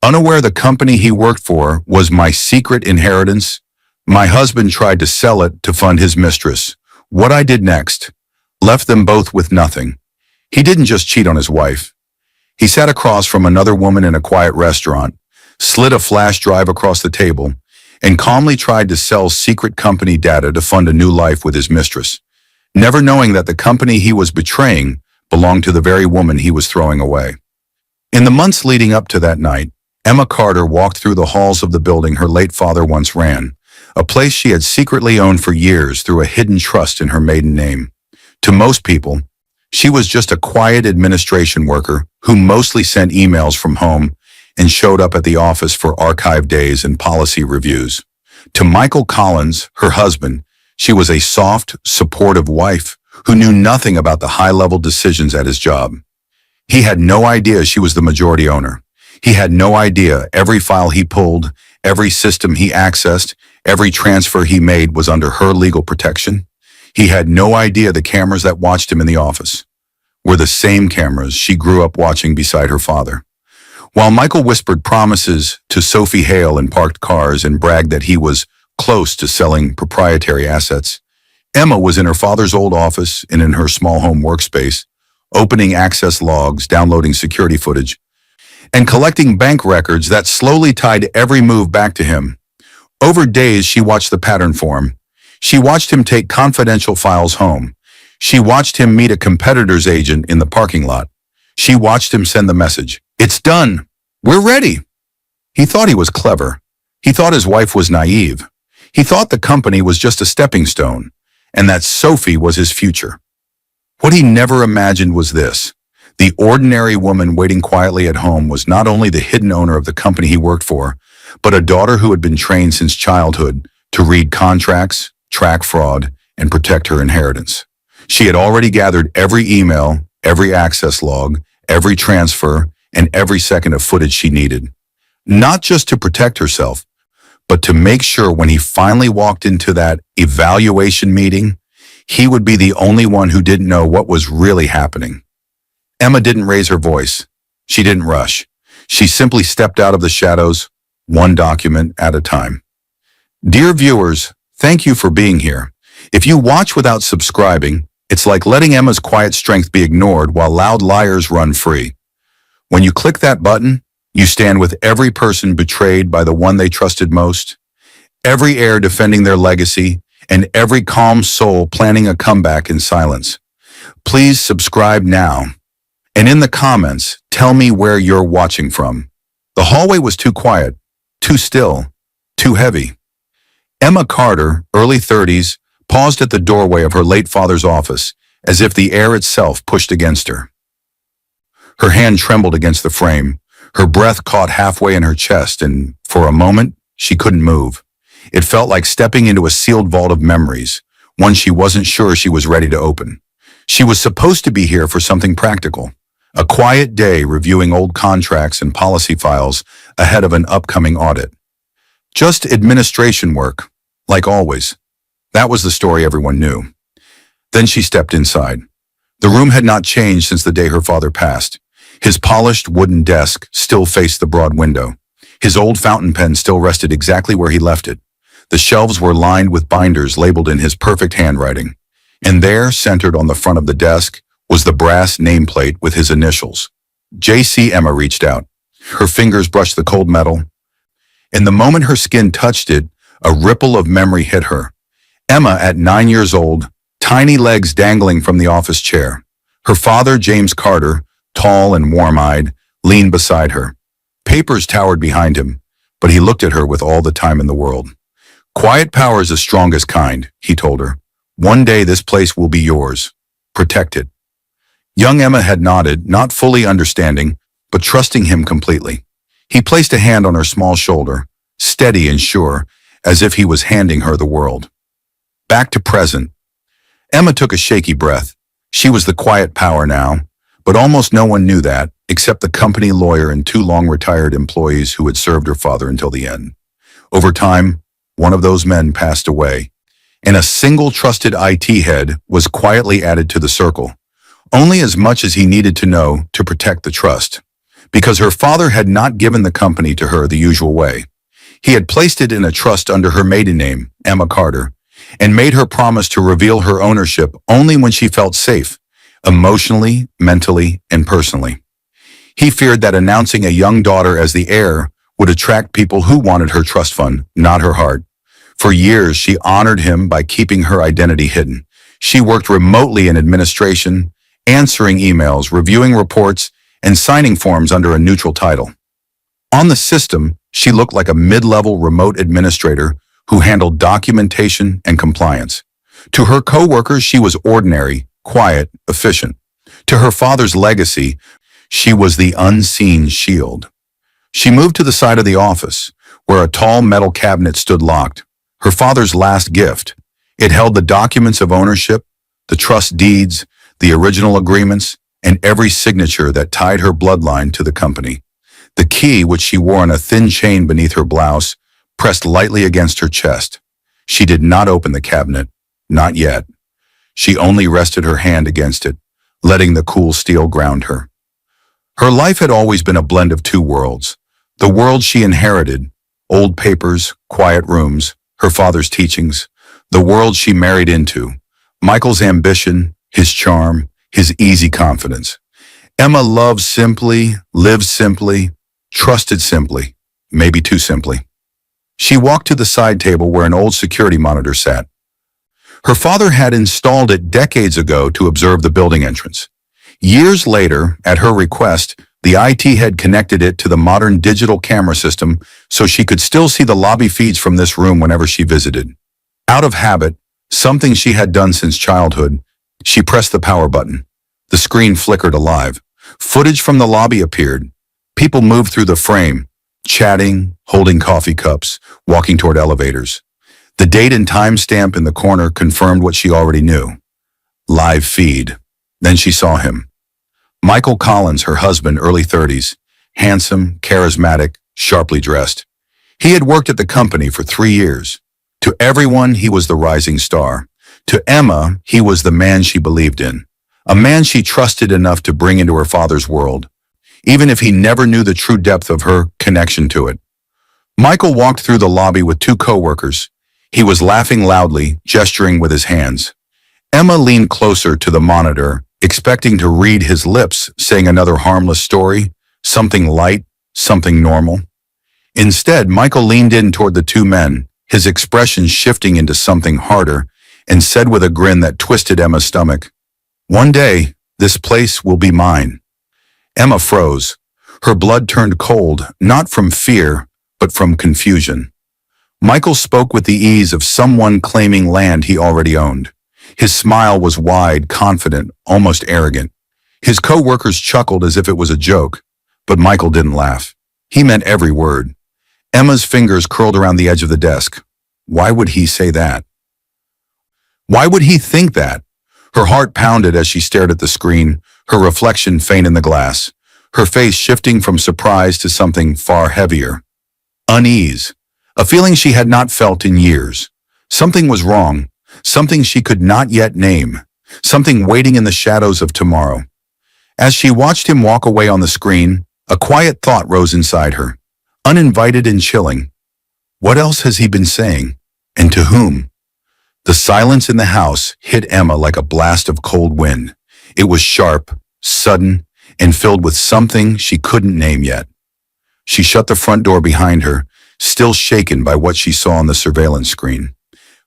Unaware the company he worked for was my secret inheritance, my husband tried to sell it to fund his mistress. What I did next left them both with nothing. He didn't just cheat on his wife. He sat across from another woman in a quiet restaurant, slid a flash drive across the table, and calmly tried to sell secret company data to fund a new life with his mistress, never knowing that the company he was betraying belonged to the very woman he was throwing away. In the months leading up to that night, Emma Carter walked through the halls of the building her late father once ran, a place she had secretly owned for years through a hidden trust in her maiden name. To most people, she was just a quiet administration worker who mostly sent emails from home and showed up at the office for archive days and policy reviews. To Michael Collins, her husband, she was a soft, supportive wife who knew nothing about the high-level decisions at his job. He had no idea she was the majority owner. He had no idea every file he pulled, every system he accessed, every transfer he made was under her legal protection. He had no idea the cameras that watched him in the office were the same cameras she grew up watching beside her father. While Michael whispered promises to Sophie Hale in parked cars and bragged that he was close to selling proprietary assets, Emma was in her father's old office and in her small home workspace, opening access logs, downloading security footage, and collecting bank records that slowly tied every move back to him. Over days, she watched the pattern form. She watched him take confidential files home. She watched him meet a competitor's agent in the parking lot. She watched him send the message, "It's done. We're ready." He thought he was clever. He thought his wife was naive. He thought the company was just a stepping stone, and that Sophie was his future. What he never imagined was this. The ordinary woman waiting quietly at home was not only the hidden owner of the company he worked for, but a daughter who had been trained since childhood to read contracts, track fraud, and protect her inheritance. She had already gathered every email, every access log, every transfer, and every second of footage she needed. Not just to protect herself, but to make sure when he finally walked into that evaluation meeting, he would be the only one who didn't know what was really happening. Emma didn't raise her voice. She didn't rush. She simply stepped out of the shadows, one document at a time. Dear viewers, thank you for being here. If you watch without subscribing, it's like letting Emma's quiet strength be ignored while loud liars run free. When you click that button, you stand with every person betrayed by the one they trusted most, every heir defending their legacy, and every calm soul planning a comeback in silence. Please subscribe now. And in the comments, tell me where you're watching from. The hallway was too quiet, too still, too heavy. Emma Carter, early 30s, paused at the doorway of her late father's office, as if the air itself pushed against her. Her hand trembled against the frame. Her breath caught halfway in her chest, and for a moment, she couldn't move. It felt like stepping into a sealed vault of memories, one she wasn't sure she was ready to open. She was supposed to be here for something practical. A quiet day reviewing old contracts and policy files ahead of an upcoming audit. Just administration work, like always. That was the story everyone knew. Then she stepped inside. The room had not changed since the day her father passed. His polished wooden desk still faced the broad window. His old fountain pen still rested exactly where he left it. The shelves were lined with binders labeled in his perfect handwriting. And there, centered on the front of the desk, was the brass nameplate with his initials. J.C. Emma reached out. Her fingers brushed the cold metal. In the moment her skin touched it, a ripple of memory hit her. Emma, at 9 years old, tiny legs dangling from the office chair. Her father, James Carter, tall and warm-eyed, leaned beside her. Papers towered behind him, but he looked at her with all the time in the world. "Quiet power is the strongest kind," he told her. "One day this place will be yours. Protect it." Young Emma had nodded, not fully understanding, but trusting him completely. He placed a hand on her small shoulder, steady and sure, as if he was handing her the world. Back to present. Emma took a shaky breath. She was the quiet power now, but almost no one knew that, except the company lawyer and 2 long-retired employees who had served her father until the end. Over time, one of those men passed away, and a single trusted IT head was quietly added to the circle, only as much as he needed to know to protect the trust. because her father had not given the company to her the usual way. He had placed it in a trust under her maiden name, Emma Carter, and made her promise to reveal her ownership only when she felt safe, emotionally, mentally, and personally. He feared that announcing a young daughter as the heir would attract people who wanted her trust fund, not her heart. For years, she honored him by keeping her identity hidden. She worked remotely in administration, answering emails, reviewing reports, and signing forms under a neutral title. On the system, she looked like a mid-level remote administrator who handled documentation and compliance. To her coworkers, she was ordinary, quiet, efficient. To her father's legacy, she was the unseen shield. She moved to the side of the office, where a tall metal cabinet stood locked. Her father's last gift. It held the documents of ownership, the trust deeds, the original agreements, and every signature that tied her bloodline to the company. The key, which she wore on a thin chain beneath her blouse, pressed lightly against her chest. She did not open the cabinet, not yet. She only rested her hand against it, letting the cool steel ground her. Her life had always been a blend of two worlds. The world she inherited, old papers, quiet rooms, her father's teachings. The world she married into, Michael's ambition, his charm, his easy confidence. Emma loved simply, lived simply, trusted simply, maybe too simply. She walked to the side table where an old security monitor sat. Her father had installed it decades ago to observe the building entrance. Years later, at her request, the IT head connected it to the modern digital camera system so she could still see the lobby feeds from this room whenever she visited. Out of habit, something she had done since childhood, she pressed the power button. The screen flickered alive. Footage from the lobby appeared. People moved through the frame, chatting, holding coffee cups, walking toward elevators. The date and time stamp in the corner confirmed what she already knew. Live feed. Then she saw him. Michael Collins, her husband, early 30s, handsome, charismatic, sharply dressed. He had worked at the company for 3 years. To everyone, he was the rising star. To Emma, he was the man she believed in, a man she trusted enough to bring into her father's world, even if he never knew the true depth of her connection to it. Michael walked through the lobby with 2 coworkers. He was laughing loudly, gesturing with his hands. Emma leaned closer to the monitor, expecting to read his lips, saying another harmless story, something light, something normal. Instead, Michael leaned in toward the 2 men, his expression shifting into something harder, and said with a grin that twisted Emma's stomach, "One day, this place will be mine." Emma froze. Her blood turned cold, not from fear, but from confusion. Michael spoke with the ease of someone claiming land he already owned. His smile was wide, confident, almost arrogant. His co-workers chuckled as if it was a joke, but Michael didn't laugh. He meant every word. Emma's fingers curled around the edge of the desk. Why would he say that? Why would he think that? Her heart pounded as she stared at the screen, her reflection faint in the glass, her face shifting from surprise to something far heavier. Unease, a feeling she had not felt in years. Something was wrong, something she could not yet name, something waiting in the shadows of tomorrow. As she watched him walk away on the screen, a quiet thought rose inside her, uninvited and chilling. What else has he been saying? And to whom? The silence in the house hit Emma like a blast of cold wind. It was sharp, sudden, and filled with something she couldn't name yet. She shut the front door behind her, still shaken by what she saw on the surveillance screen.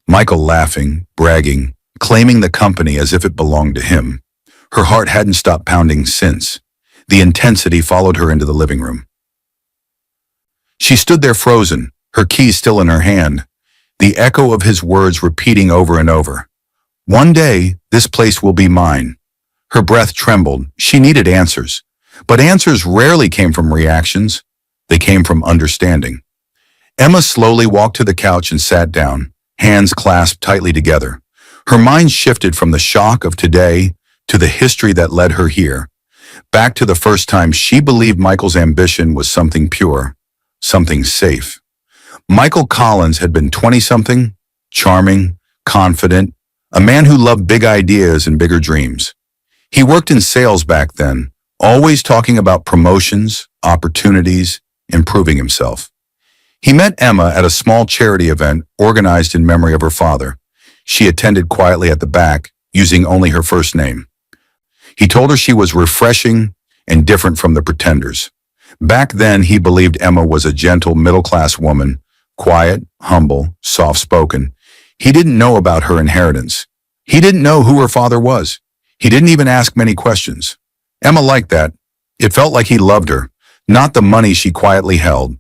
Michael laughing, bragging, claiming the company as if it belonged to him. Her heart hadn't stopped pounding since. The intensity followed her into the living room. She stood there frozen, her keys still in her hand, the echo of his words repeating over and over. One day, this place will be mine. Her breath trembled. She needed answers. But answers rarely came from reactions. They came from understanding. Emma slowly walked to the couch and sat down, hands clasped tightly together. Her mind shifted from the shock of today to the history that led her here, back to the first time she believed Michael's ambition was something pure, something safe. Michael Collins had been 20-something, charming, confident, a man who loved big ideas and bigger dreams. He worked in sales back then, always talking about promotions, opportunities, improving himself. He met Emma at a small charity event organized in memory of her father. She attended quietly at the back, using only her first name. He told her she was refreshing and different from the pretenders. Back then, he believed Emma was a gentle middle-class woman, quiet, humble, soft-spoken. He didn't know about her inheritance. He didn't know who her father was. He didn't even ask many questions. Emma liked that. It felt like he loved her, not the money she quietly held.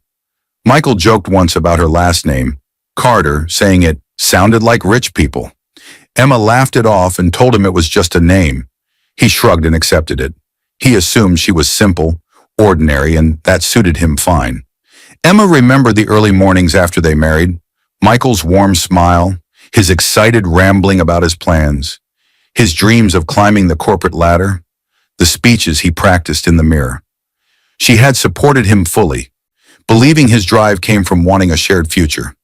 Michael joked once about her last name, Carter, saying it sounded like rich people. Emma laughed it off and told him it was just a name. He shrugged and accepted it. He assumed she was simple, ordinary, and that suited him fine. Emma remembered the early mornings after they married, Michael's warm smile, his excited rambling about his plans, his dreams of climbing the corporate ladder, the speeches he practiced in the mirror. She had supported him fully, believing his drive came from wanting a shared future.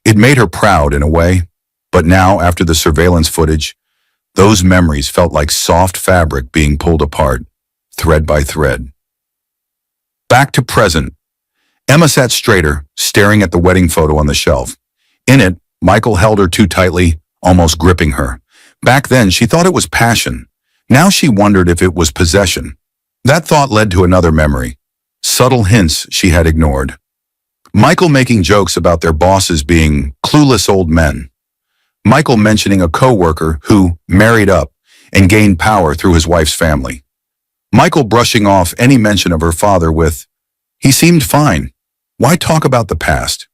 It made her proud in a way, but now, after the surveillance footage, those memories felt like soft fabric being pulled apart, thread by thread. Back to present. Emma sat straighter, staring at the wedding photo on the shelf. In it, Michael held her too tightly, almost gripping her. Back then, she thought it was passion. Now she wondered if it was possession. That thought led to another memory. Subtle hints she had ignored. Michael making jokes about their bosses being clueless old men. Michael mentioning a coworker who married up and gained power through his wife's family. Michael brushing off any mention of her father with, "He seemed fine. Why talk about the past?"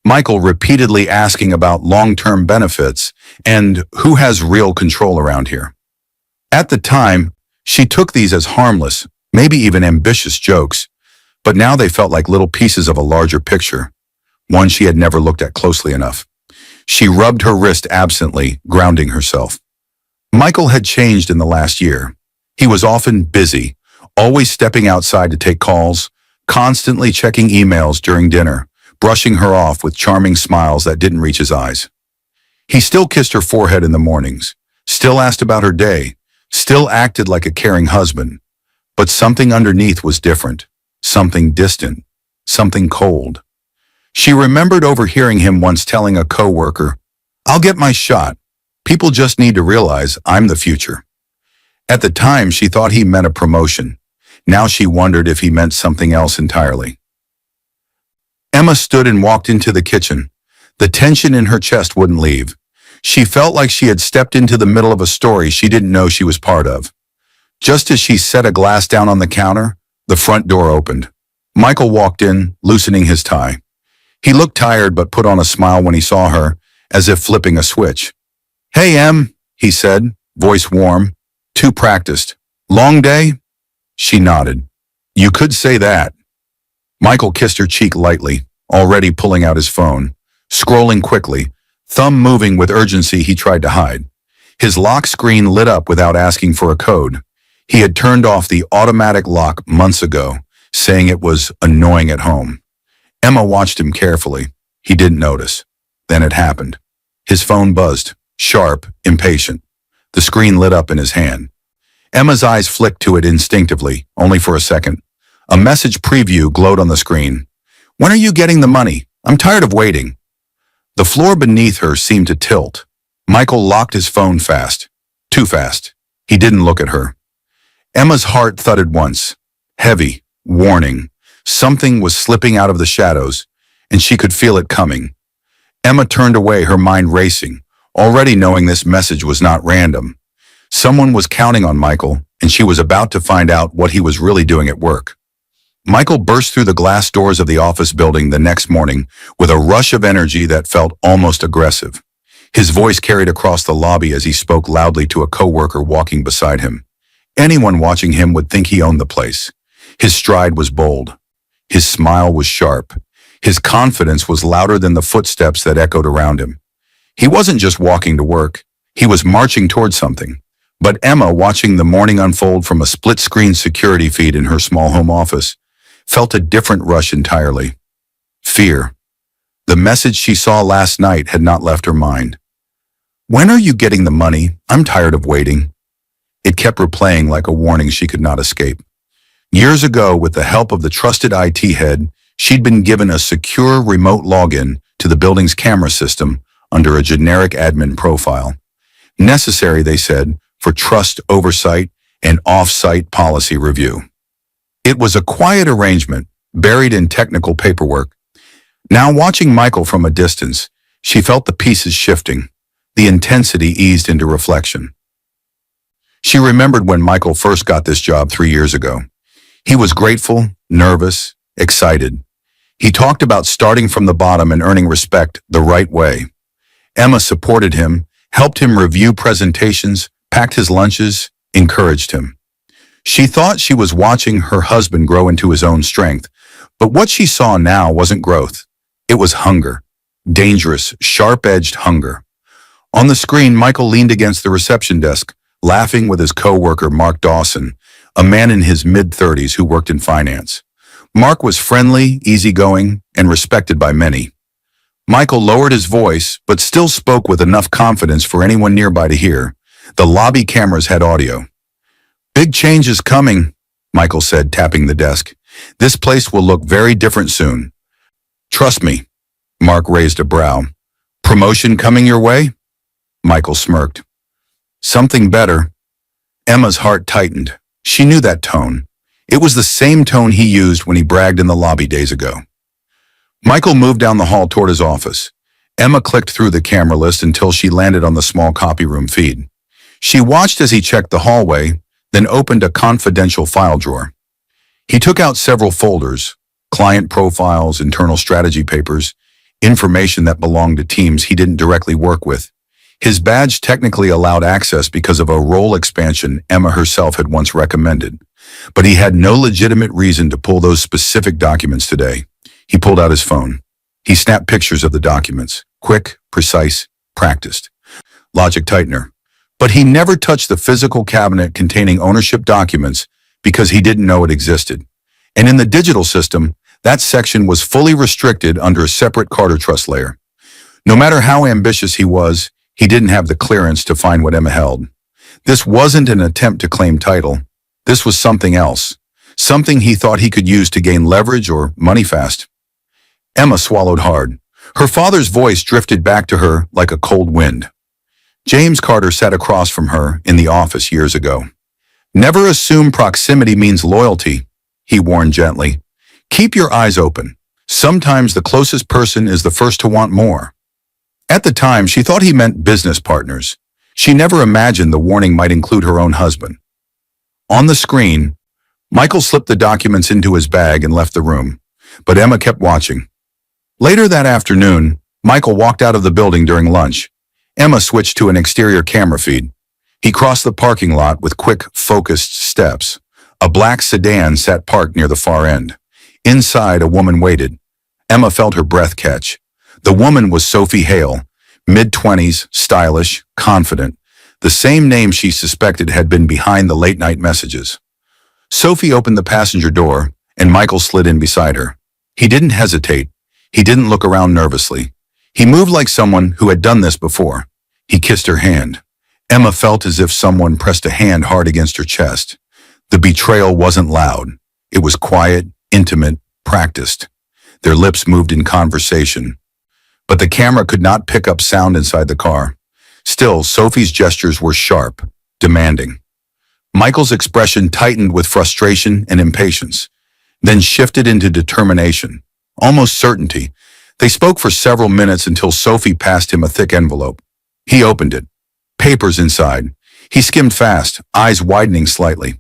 Michael repeatedly asking about long-term benefits and who has real control around here. At the time, she took these as harmless, maybe even ambitious jokes, but now they felt like little pieces of a larger picture, one she had never looked at closely enough. She rubbed her wrist absently, grounding herself. Michael had changed in the last year. He was often busy, always stepping outside to take calls, constantly checking emails during dinner, brushing her off with charming smiles that didn't reach his eyes. He still kissed her forehead in the mornings, still asked about her day, still acted like a caring husband. But something underneath was different, something distant, something cold. She remembered overhearing him once telling a coworker, "I'll get my shot. People just need to realize I'm the future." At the time, she thought he meant a promotion. Now she wondered if he meant something else entirely. Emma stood and walked into the kitchen. The tension in her chest wouldn't leave. She felt like she had stepped into the middle of a story she didn't know she was part of. Just as she set a glass down on the counter, the front door opened. Michael walked in, loosening his tie. He looked tired but put on a smile when he saw her, as if flipping a switch. "Hey, Em," he said, voice warm, too practiced. "Long day?" She nodded. "You could say that." Michael kissed her cheek lightly, already pulling out his phone. Scrolling quickly, thumb moving with urgency he tried to hide. His lock screen lit up without asking for a code. He had turned off the automatic lock months ago, saying it was annoying at home. Emma watched him carefully. He didn't notice. Then it happened. His phone buzzed, sharp, impatient. The screen lit up in his hand. Emma's eyes flicked to it instinctively, only for a second. A message preview glowed on the screen. "When are you getting the money? I'm tired of waiting." The floor beneath her seemed to tilt. Michael locked his phone fast. Too fast. He didn't look at her. Emma's heart thudded once. Heavy, warning. Something was slipping out of the shadows, and she could feel it coming. Emma turned away, her mind racing, already knowing this message was not random. Someone was counting on Michael, and she was about to find out what he was really doing at work. Michael burst through the glass doors of the office building the next morning with a rush of energy that felt almost aggressive. His voice carried across the lobby as he spoke loudly to a coworker walking beside him. Anyone watching him would think he owned the place. His stride was bold. His smile was sharp. His confidence was louder than the footsteps that echoed around him. He wasn't just walking to work. He was marching toward something. But Emma, watching the morning unfold from a split-screen security feed in her small home office, felt a different rush entirely. Fear. The message she saw last night had not left her mind. "When are you getting the money? I'm tired of waiting." It kept replaying like a warning she could not escape. Years ago, with the help of the trusted IT head, she'd been given a secure remote login to the building's camera system under a generic admin profile. Necessary, they said, for trust oversight and off-site policy review. It was a quiet arrangement, buried in technical paperwork. Now, watching Michael from a distance, she felt the pieces shifting. The intensity eased into reflection. She remembered when Michael first got this job 3 years ago. He was grateful, nervous, excited. He talked about starting from the bottom and earning respect the right way. Emma supported him, helped him review presentations, packed his lunches, encouraged him. She thought she was watching her husband grow into his own strength, but what she saw now wasn't growth. It was hunger. Dangerous, sharp-edged hunger. On the screen, Michael leaned against the reception desk, laughing with his co-worker Mark Dawson, a man in his mid-30s who worked in finance. Mark was friendly, easygoing, and respected by many. Michael lowered his voice, but still spoke with enough confidence for anyone nearby to hear. The lobby cameras had audio. "Big change is coming," Michael said, tapping the desk. "This place will look very different soon. Trust me." Mark raised a brow. "Promotion coming your way?" Michael smirked. "Something better." Emma's heart tightened. She knew that tone. It was the same tone he used when he bragged in the lobby days ago. Michael moved down the hall toward his office. Emma clicked through the camera list until she landed on the small copy room feed. She watched as he checked the hallway, then opened a confidential file drawer. He took out several folders, client profiles, internal strategy papers, information that belonged to teams he didn't directly work with. His badge technically allowed access because of a role expansion Emma herself had once recommended, but he had no legitimate reason to pull those specific documents today. He pulled out his phone. He snapped pictures of the documents, quick, precise, practiced. Logic tightener. But he never touched the physical cabinet containing ownership documents because he didn't know it existed. And in the digital system, that section was fully restricted under a separate Carter Trust layer. No matter how ambitious he was, he didn't have the clearance to find what Emma held. This wasn't an attempt to claim title. This was something else. Something he thought he could use to gain leverage or money fast. Emma swallowed hard. Her father's voice drifted back to her like a cold wind. James Carter sat across from her in the office years ago. "Never assume proximity means loyalty," he warned gently. "Keep your eyes open. Sometimes the closest person is the first to want more." At the time, she thought he meant business partners. She never imagined the warning might include her own husband. On the screen, Michael slipped the documents into his bag and left the room, but Emma kept watching. Later that afternoon, Michael walked out of the building during lunch. Emma switched to an exterior camera feed. He crossed the parking lot with quick, focused steps. A black sedan sat parked near the far end. Inside, a woman waited. Emma felt her breath catch. The woman was Sophie Hale, mid-20s, stylish, confident. The same name she suspected had been behind the late-night messages. Sophie opened the passenger door, and Michael slid in beside her. He didn't hesitate. He didn't look around nervously. He moved like someone who had done this before. He kissed her hand. Emma felt as if someone pressed a hand hard against her chest. The betrayal wasn't loud. It was quiet, intimate, practiced. Their lips moved in conversation. But the camera could not pick up sound inside the car. Still, Sophie's gestures were sharp, demanding. Michael's expression tightened with frustration and impatience, then shifted into determination, almost certainty. They spoke for several minutes until Sophie passed him a thick envelope. He opened it. Papers inside. He skimmed fast, eyes widening slightly.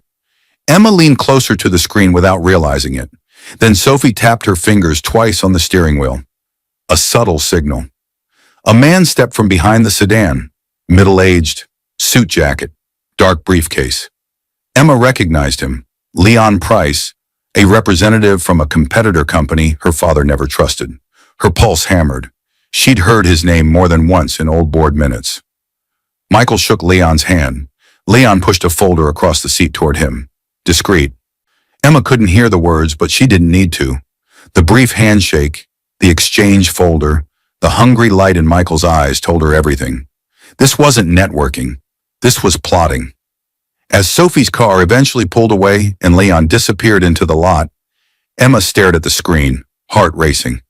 Emma leaned closer to the screen without realizing it. Then Sophie tapped her fingers twice on the steering wheel. A subtle signal. A man stepped from behind the sedan, middle-aged, suit jacket, dark briefcase. Emma recognized him, Leon Price, a representative from a competitor company her father never trusted. Her pulse hammered. She'd heard his name more than once in old board minutes. Michael shook Leon's hand. Leon pushed a folder across the seat toward him. Discreet. Emma couldn't hear the words, but she didn't need to. The brief handshake, the exchange folder, the hungry light in Michael's eyes told her everything. This wasn't networking. This was plotting. As Sophie's car eventually pulled away and Leon disappeared into the lot, Emma stared at the screen, heart racing.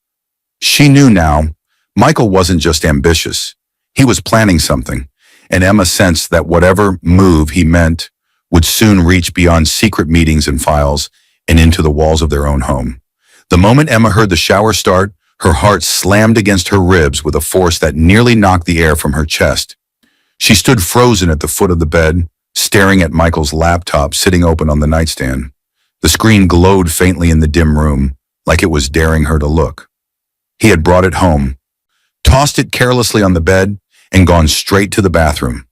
She knew now, Michael wasn't just ambitious. He was planning something, and Emma sensed that whatever move he meant would soon reach beyond secret meetings and files and into the walls of their own home. The moment Emma heard the shower start, her heart slammed against her ribs with a force that nearly knocked the air from her chest. She stood frozen at the foot of the bed, staring at Michael's laptop sitting open on the nightstand. The screen glowed faintly in the dim room, like it was daring her to look. He had brought it home, tossed it carelessly on the bed, and gone straight to the bathroom.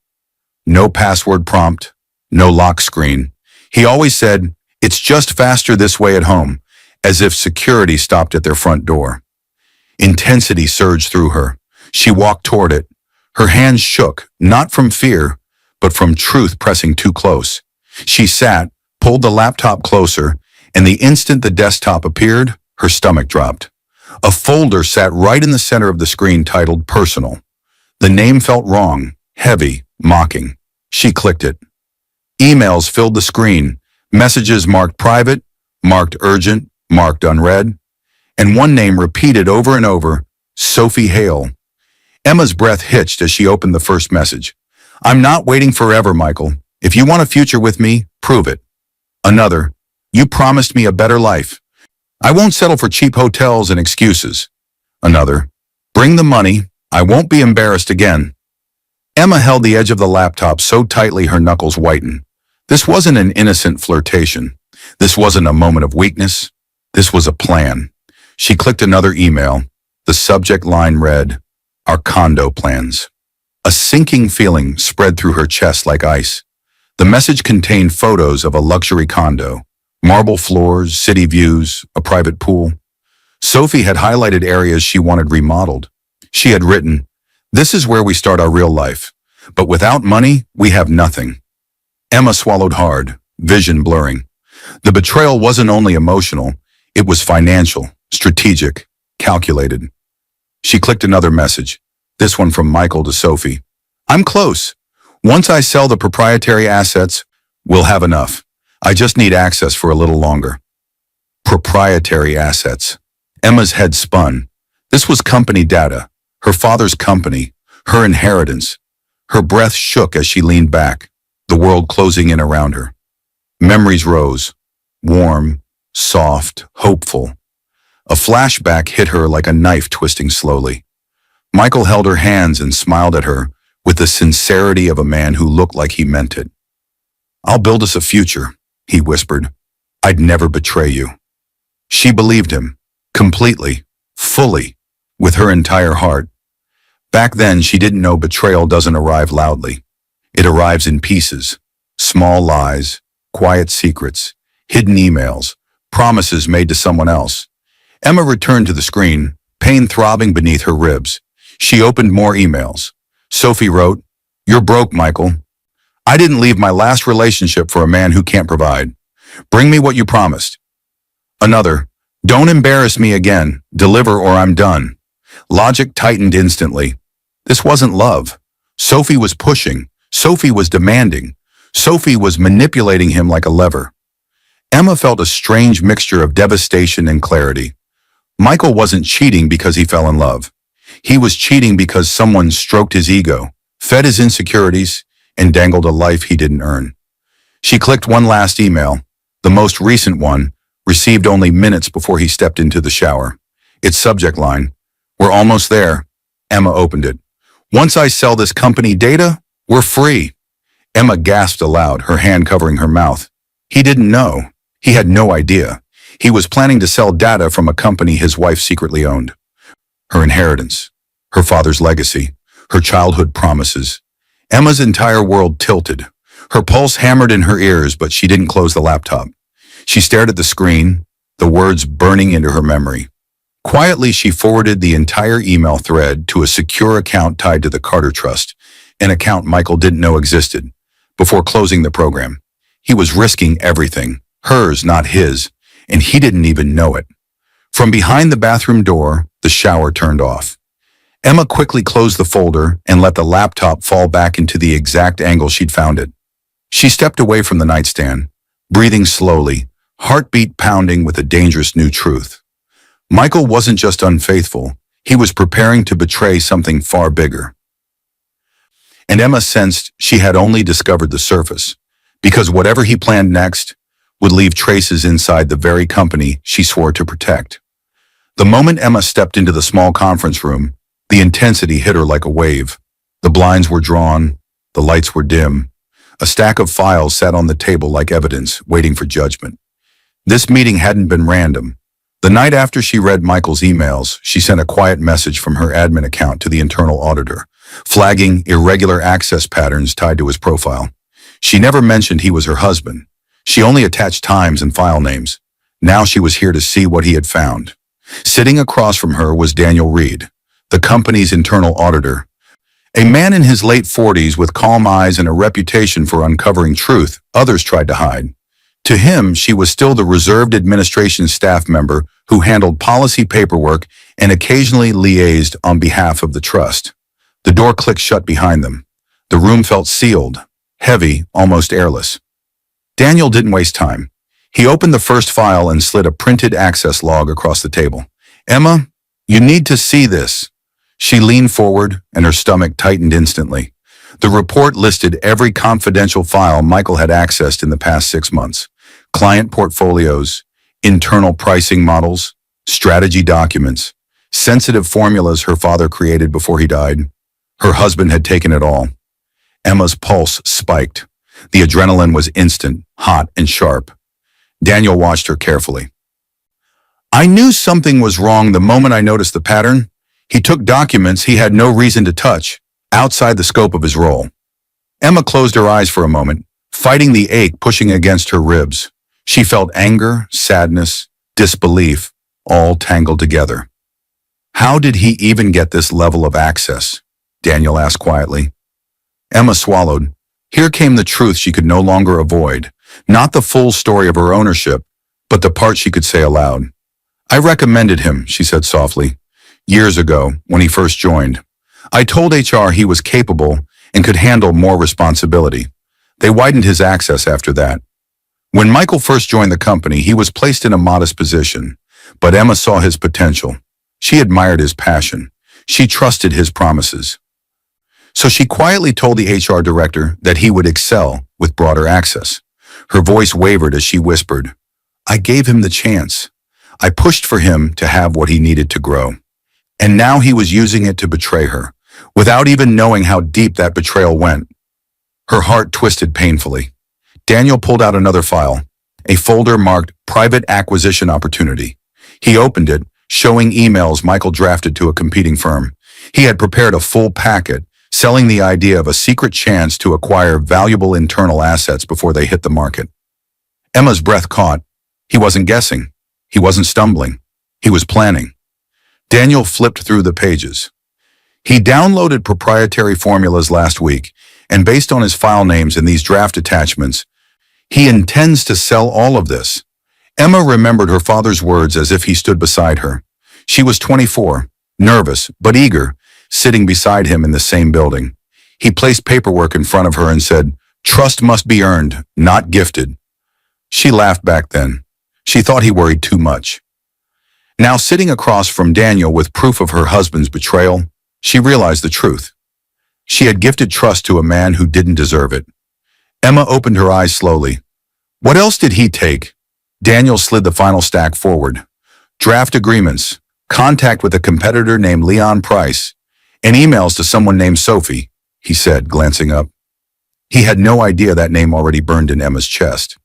No password prompt, no lock screen. He always said, "It's just faster this way at home," as if security stopped at their front door. Intensity surged through her. She walked toward it. Her hands shook, not from fear, but from truth pressing too close. She sat, pulled the laptop closer, and the instant the desktop appeared, her stomach dropped. A folder sat right in the center of the screen titled Personal. The name felt wrong, heavy, mocking. She clicked it. Emails filled the screen, messages marked private, marked urgent, marked unread, and one name repeated over and over, Sophie Hale. Emma's breath hitched as she opened the first message. "I'm not waiting forever, Michael. If you want a future with me, prove it." Another, "You promised me a better life. I won't settle for cheap hotels and excuses." Another, "Bring the money. I won't be embarrassed again." Emma held the edge of the laptop so tightly her knuckles whitened. This wasn't an innocent flirtation. This wasn't a moment of weakness. This was a plan. She clicked another email. The subject line read, "Our condo plans." A sinking feeling spread through her chest like ice. The message contained photos of a luxury condo, marble floors, city views, a private pool. Sophie had highlighted areas she wanted remodeled. She had written, "This is where we start our real life. But without money, we have nothing." Emma swallowed hard, vision blurring. The betrayal wasn't only emotional, it was financial, strategic, calculated. She clicked another message, this one from Michael to Sophie. "I'm close. Once I sell the proprietary assets, we'll have enough. I just need access for a little longer." Proprietary assets. Emma's head spun. This was company data, her father's company, her inheritance. Her breath shook as she leaned back, the world closing in around her. Memories rose, warm, soft, hopeful. A flashback hit her like a knife twisting slowly. Michael held her hands and smiled at her with the sincerity of a man who looked like he meant it. "I'll build us a future," he whispered. "I'd never betray you." She believed him, completely, fully, with her entire heart. Back then, she didn't know betrayal doesn't arrive loudly. It arrives in pieces, small lies, quiet secrets, hidden emails, promises made to someone else. Emma returned to the screen, pain throbbing beneath her ribs. She opened more emails. Sophie wrote, "You're broke, Michael. I didn't leave my last relationship for a man who can't provide. Bring me what you promised." Another, "Don't embarrass me again. Deliver or I'm done." Logic tightened instantly. This wasn't love. Sophie was pushing. Sophie was demanding. Sophie was manipulating him like a lever. Emma felt a strange mixture of devastation and clarity. Michael wasn't cheating because he fell in love. He was cheating because someone stroked his ego, fed his insecurities, and dangled a life he didn't earn. She clicked one last email, the most recent one, received only minutes before he stepped into the shower. Its subject line, "We're almost there." Emma opened it. "Once I sell this company data, we're free." Emma gasped aloud, her hand covering her mouth. He didn't know. He had no idea. He was planning to sell data from a company his wife secretly owned. Her inheritance, her father's legacy, her childhood promises. Emma's entire world tilted. Her pulse hammered in her ears, but she didn't close the laptop. She stared at the screen, the words burning into her memory. Quietly, she forwarded the entire email thread to a secure account tied to the Carter Trust, an account Michael didn't know existed, before closing the program. He was risking everything, hers, not his, and he didn't even know it. From behind the bathroom door, the shower turned off. Emma quickly closed the folder and let the laptop fall back into the exact angle she'd found it. She stepped away from the nightstand, breathing slowly, heartbeat pounding with a dangerous new truth. Michael wasn't just unfaithful, he was preparing to betray something far bigger. And Emma sensed she had only discovered the surface, because whatever he planned next would leave traces inside the very company she swore to protect. The moment Emma stepped into the small conference room, the intensity hit her like a wave. The blinds were drawn, the lights were dim. A stack of files sat on the table like evidence, waiting for judgment. This meeting hadn't been random. The night after she read Michael's emails, she sent a quiet message from her admin account to the internal auditor, flagging irregular access patterns tied to his profile. She never mentioned he was her husband. She only attached times and file names. Now she was here to see what he had found. Sitting across from her was Daniel Reed, the company's internal auditor. A man in his late 40s with calm eyes and a reputation for uncovering truth others tried to hide. To him, she was still the reserved administration staff member who handled policy paperwork and occasionally liaised on behalf of the trust. The door clicked shut behind them. The room felt sealed, heavy, almost airless. Daniel didn't waste time. He opened the first file and slid a printed access log across the table. "Emma, you need to see this." She leaned forward and her stomach tightened instantly. The report listed every confidential file Michael had accessed in the past 6 months. Client portfolios, internal pricing models, strategy documents, sensitive formulas her father created before he died. Her husband had taken it all. Emma's pulse spiked. The adrenaline was instant, hot, and sharp. Daniel watched her carefully. "I knew something was wrong the moment I noticed the pattern. He took documents he had no reason to touch, outside the scope of his role." Emma closed her eyes for a moment, fighting the ache pushing against her ribs. She felt anger, sadness, disbelief, all tangled together. "How did he even get this level of access?" Daniel asked quietly. Emma swallowed. Here came the truth she could no longer avoid. Not the full story of her ownership, but the part she could say aloud. "I recommended him," she said softly, "years ago when he first joined. I told HR he was capable and could handle more responsibility. They widened his access after that. When Michael first joined the company, he was placed in a modest position, but Emma saw his potential. She admired his passion. She trusted his promises. So she quietly told the HR director that he would excel with broader access. Her voice wavered as she whispered, "I gave him the chance. I pushed for him to have what he needed to grow. And now he was using it to betray her, without even knowing how deep that betrayal went." Her heart twisted painfully. Daniel pulled out another file, a folder marked Private Acquisition Opportunity. He opened it, showing emails Michael drafted to a competing firm. He had prepared a full packet, selling the idea of a secret chance to acquire valuable internal assets before they hit the market. Emma's breath caught. He wasn't guessing. He wasn't stumbling. He was planning. Daniel flipped through the pages. He downloaded proprietary formulas last week, and based on his file names and these draft attachments, he intends to sell all of this. Emma remembered her father's words as if he stood beside her. She was 24, nervous but eager, sitting beside him in the same building. He placed paperwork in front of her and said, "Trust must be earned, not gifted." She laughed back then. She thought he worried too much. Now sitting across from Daniel with proof of her husband's betrayal, she realized the truth. She had gifted trust to a man who didn't deserve it. Emma opened her eyes slowly. What else did he take? Daniel slid the final stack forward. Draft agreements, contact with a competitor named Leon Price, and emails to someone named Sophie, he said, glancing up. He had no idea that name already burned in Emma's chest.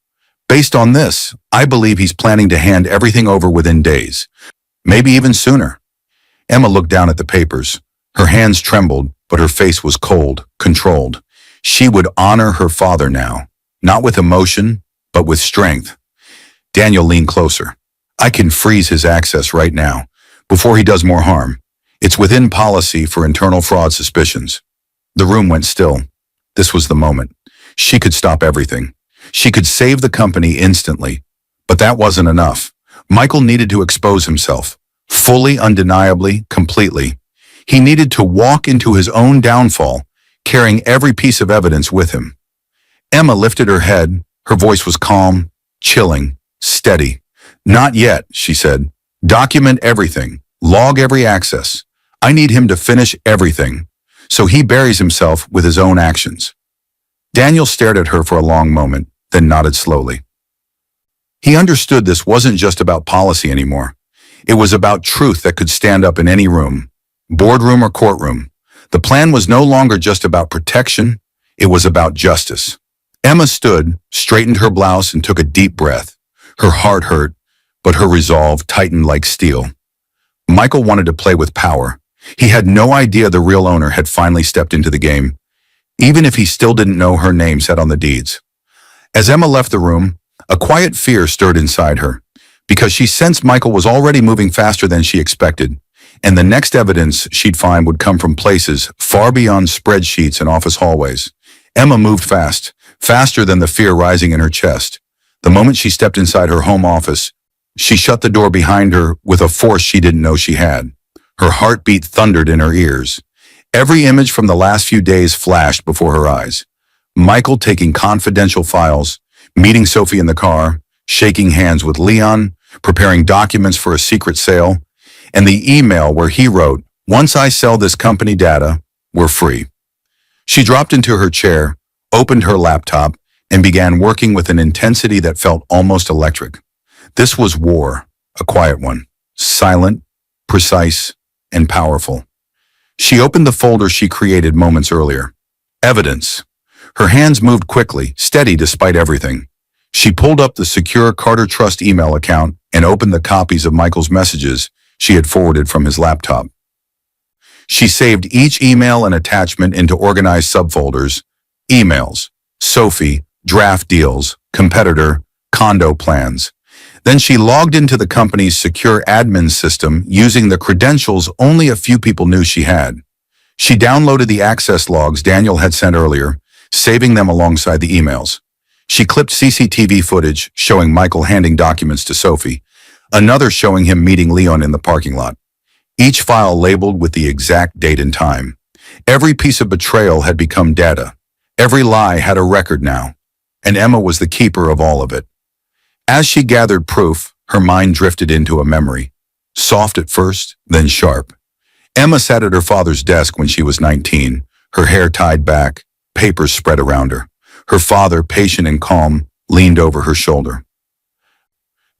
Based on this, I believe he's planning to hand everything over within days, maybe even sooner. Emma looked down at the papers. Her hands trembled, but her face was cold, controlled. She would honor her father now, not with emotion, but with strength. Daniel leaned closer. I can freeze his access right now, before he does more harm. It's within policy for internal fraud suspicions. The room went still. This was the moment. She could stop everything. She could save the company instantly. But that wasn't enough. Michael needed to expose himself, fully, undeniably, completely. He needed to walk into his own downfall, carrying every piece of evidence with him. Emma lifted her head. Her voice was calm, chilling, steady. Not yet, she said. Document everything. Log every access. I need him to finish everything, so he buries himself with his own actions. Daniel stared at her for a long moment, then nodded slowly. He understood this wasn't just about policy anymore. It was about truth that could stand up in any room, boardroom or courtroom. The plan was no longer just about protection, it was about justice. Emma stood, straightened her blouse, and took a deep breath. Her heart hurt, but her resolve tightened like steel. Michael wanted to play with power. He had no idea the real owner had finally stepped into the game, even if he still didn't know her name set on the deeds. As Emma left the room, a quiet fear stirred inside her, because she sensed Michael was already moving faster than she expected, and the next evidence she'd find would come from places far beyond spreadsheets and office hallways. Emma moved fast, faster than the fear rising in her chest. The moment she stepped inside her home office, she shut the door behind her with a force she didn't know she had. Her heartbeat thundered in her ears. Every image from the last few days flashed before her eyes. Michael taking confidential files, meeting Sophie in the car, shaking hands with Leon, preparing documents for a secret sale, and the email where he wrote, "Once I sell this company data, we're free." She dropped into her chair, opened her laptop, and began working with an intensity that felt almost electric. This was war, a quiet one, silent, precise, and powerful. She opened the folder she created moments earlier. Evidence. Her hands moved quickly, steady despite everything. She pulled up the secure Carter Trust email account and opened the copies of Michael's messages she had forwarded from his laptop. She saved each email and attachment into organized subfolders: emails, Sophie, draft deals, competitor, condo plans. Then she logged into the company's secure admin system using the credentials only a few people knew she had. She downloaded the access logs Daniel had sent earlier, saving them alongside the emails. She clipped CCTV footage showing Michael handing documents to Sophie, another showing him meeting Leon in the parking lot. Each file labeled with the exact date and time. Every piece of betrayal had become data. Every lie had a record now, and Emma was the keeper of all of it. As she gathered proof, her mind drifted into a memory. Soft at first, then sharp. Emma sat at her father's desk when she was 19, her hair tied back, papers spread around her. Her father, patient and calm, leaned over her shoulder.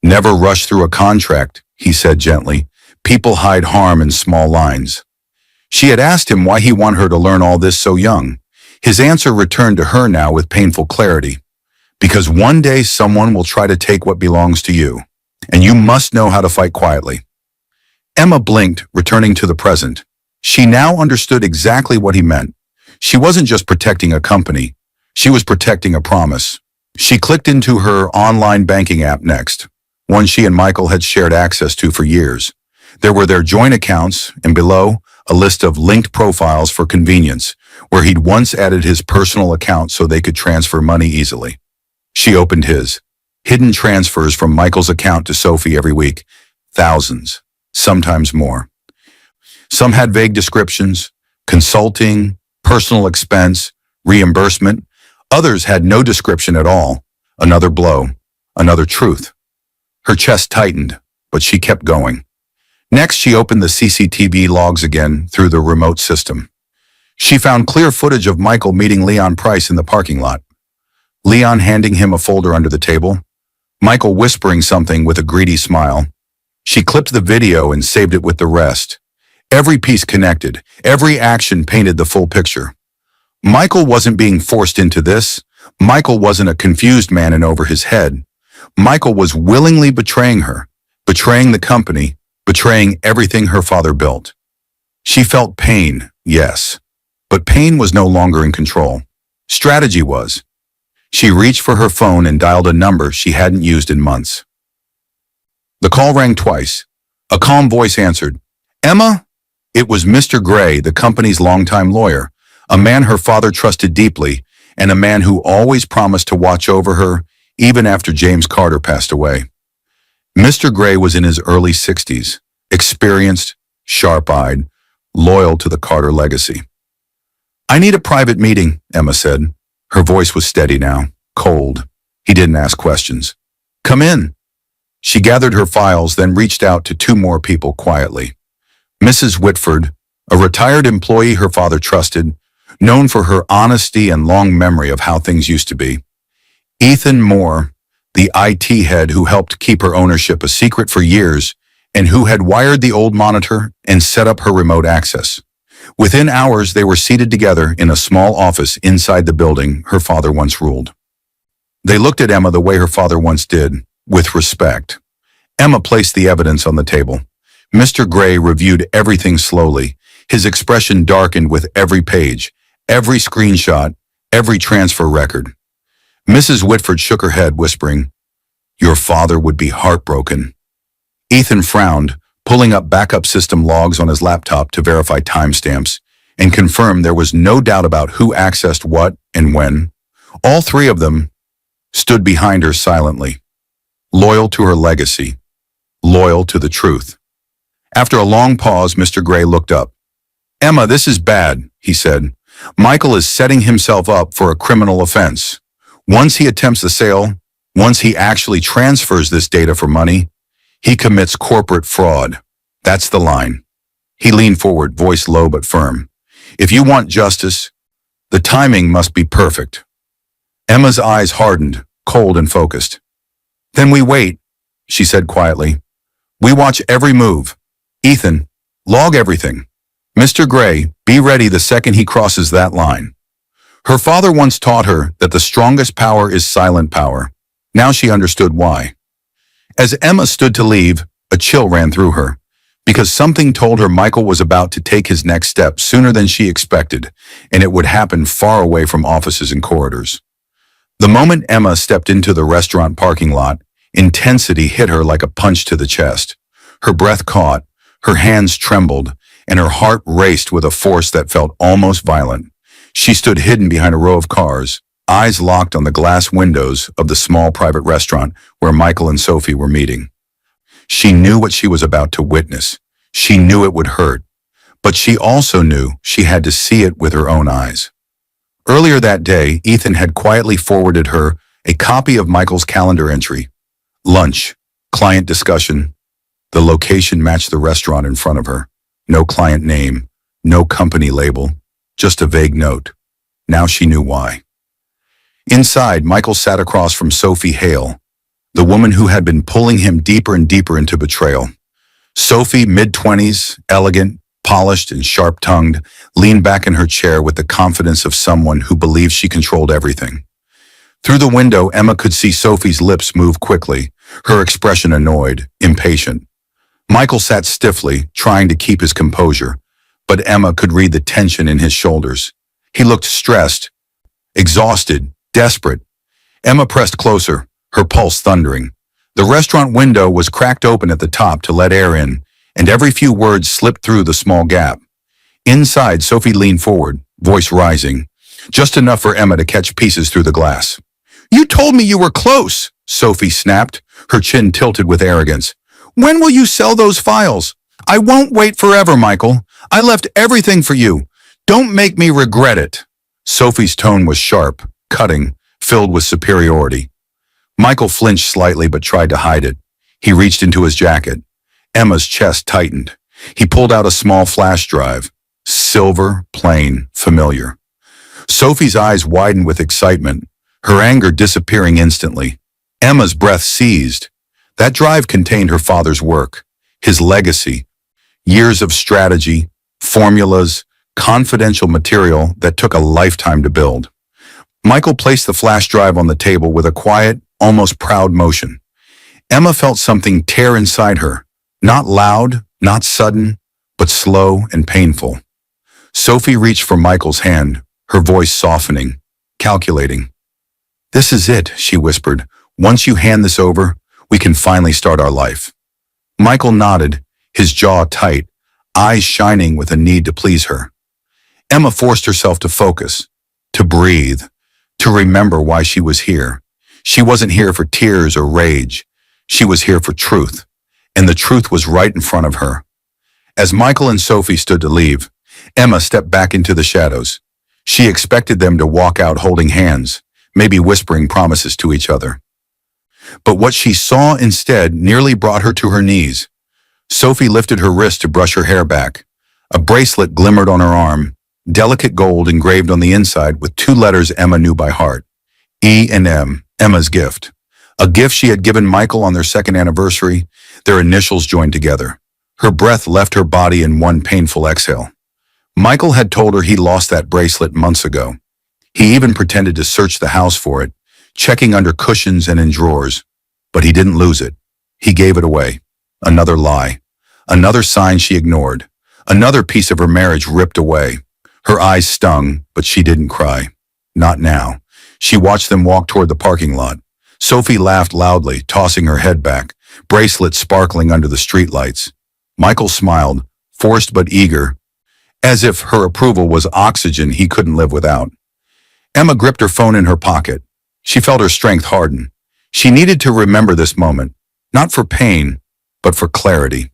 "Never rush through a contract," he said gently. "People hide harm in small lines." She had asked him why he wanted her to learn all this so young. His answer returned to her now with painful clarity. Because one day someone will try to take what belongs to you, and you must know how to fight quietly. Emma blinked, returning to the present. She now understood exactly what he meant. She wasn't just protecting a company, she was protecting a promise. She clicked into her online banking app next, one she and Michael had shared access to for years. There were their joint accounts, and below, a list of linked profiles for convenience, where he'd once added his personal account so they could transfer money easily. She opened his. Hidden transfers from Michael's account to Sophie every week. Thousands, sometimes more. Some had vague descriptions: consulting, personal expense, reimbursement. Others had no description at all. Another blow, another truth. Her chest tightened, but she kept going. Next, she opened the CCTV logs again through the remote system. She found clear footage of Michael meeting Leon Price in the parking lot. Leon handing him a folder under the table. Michael whispering something with a greedy smile. She clipped the video and saved it with the rest. Every piece connected, every action painted the full picture. Michael wasn't being forced into this. Michael wasn't a confused man in over his head. Michael was willingly betraying her, betraying the company, betraying everything her father built. She felt pain, yes, but pain was no longer in control. Strategy was. She reached for her phone and dialed a number she hadn't used in months. The call rang twice. A calm voice answered. "Emma?" It was Mr. Gray, the company's longtime lawyer, a man her father trusted deeply, and a man who always promised to watch over her, even after James Carter passed away. Mr. Gray was in his early 60s, experienced, sharp-eyed, loyal to the Carter legacy. "I need a private meeting," Emma said. Her voice was steady now, cold. He didn't ask questions. "Come in." She gathered her files, then reached out to two more people quietly. Mrs. Whitford, a retired employee her father trusted, known for her honesty and long memory of how things used to be. Ethan Moore, the IT head who helped keep her ownership a secret for years and who had wired the old monitor and set up her remote access. Within hours, they were seated together in a small office inside the building her father once ruled. They looked at Emma the way her father once did, with respect. Emma placed the evidence on the table. Mr. Gray reviewed everything slowly. His expression darkened with every page, every screenshot, every transfer record. Mrs. Whitford shook her head, whispering, "Your father would be heartbroken." Ethan frowned, pulling up backup system logs on his laptop to verify timestamps and confirm there was no doubt about who accessed what and when. All three of them stood behind her silently, loyal to her legacy, loyal to the truth. After a long pause, Mr. Gray looked up. "Emma, this is bad," he said. "Michael is setting himself up for a criminal offense. Once he attempts the sale, once he actually transfers this data for money, he commits corporate fraud. That's the line." He leaned forward, voice low but firm. "If you want justice, the timing must be perfect." Emma's eyes hardened, cold and focused. "Then we wait," she said quietly. "We watch every move. Ethan, log everything. Mr. Gray, be ready the second he crosses that line." Her father once taught her that the strongest power is silent power. Now she understood why. As Emma stood to leave, a chill ran through her, because something told her Michael was about to take his next step sooner than she expected, and it would happen far away from offices and corridors. The moment Emma stepped into the restaurant parking lot, intensity hit her like a punch to the chest. Her breath caught, her hands trembled, and her heart raced with a force that felt almost violent. She stood hidden behind a row of cars, eyes locked on the glass windows of the small private restaurant where Michael and Sophie were meeting. She knew what she was about to witness. She knew it would hurt, but she also knew she had to see it with her own eyes. Earlier that day, Ethan had quietly forwarded her a copy of Michael's calendar entry. Lunch, client discussion. The location matched the restaurant in front of her. No client name, no company label, just a vague note. Now she knew why. Inside, Michael sat across from Sophie Hale, the woman who had been pulling him deeper and deeper into betrayal. Sophie, mid-20s, elegant, polished, and sharp-tongued, leaned back in her chair with the confidence of someone who believed she controlled everything. Through the window, Emma could see Sophie's lips move quickly, her expression annoyed, impatient. Michael sat stiffly, trying to keep his composure, but Emma could read the tension in his shoulders. He looked stressed, exhausted, desperate. Emma pressed closer, her pulse thundering. The restaurant window was cracked open at the top to let air in, and every few words slipped through the small gap. Inside, Sophie leaned forward, voice rising, just enough for Emma to catch pieces through the glass. "You told me you were close," Sophie snapped, her chin tilted with arrogance. "When will you sell those files?" "I won't wait forever, Michael. I left everything for you. Don't make me regret it." Sophie's tone was sharp, cutting, filled with superiority. Michael flinched slightly but tried to hide it. He reached into his jacket. Emma's chest tightened. He pulled out a small flash drive. Silver, plain, familiar. Sophie's eyes widened with excitement, her anger disappearing instantly. Emma's breath seized. That drive contained her father's work, his legacy, years of strategy, formulas, confidential material that took a lifetime to build. Michael placed the flash drive on the table with a quiet, almost proud motion. Emma felt something tear inside her, not loud, not sudden, but slow and painful. Sophie reached for Michael's hand, her voice softening, calculating. "This is it," she whispered. "Once you hand this over, we can finally start our life." Michael nodded, his jaw tight, eyes shining with a need to please her. Emma forced herself to focus, to breathe, to remember why she was here. She wasn't here for tears or rage. She was here for truth, and the truth was right in front of her. As Michael and Sophie stood to leave, Emma stepped back into the shadows. She expected them to walk out holding hands, maybe whispering promises to each other. But what she saw instead nearly brought her to her knees. Sophie lifted her wrist to brush her hair back. A bracelet glimmered on her arm, delicate gold engraved on the inside with two letters Emma knew by heart. E and M, Emma's gift. A gift she had given Michael on their second anniversary, their initials joined together. Her breath left her body in one painful exhale. Michael had told her he lost that bracelet months ago. He even pretended to search the house for it, checking under cushions and in drawers. But he didn't lose it. He gave it away. Another lie. Another sign she ignored. Another piece of her marriage ripped away. Her eyes stung, but she didn't cry. Not now. She watched them walk toward the parking lot. Sophie laughed loudly, tossing her head back, bracelet sparkling under the streetlights. Michael smiled, forced but eager, as if her approval was oxygen he couldn't live without. Emma gripped her phone in her pocket. She felt her strength harden. She needed to remember this moment, not for pain, but for clarity.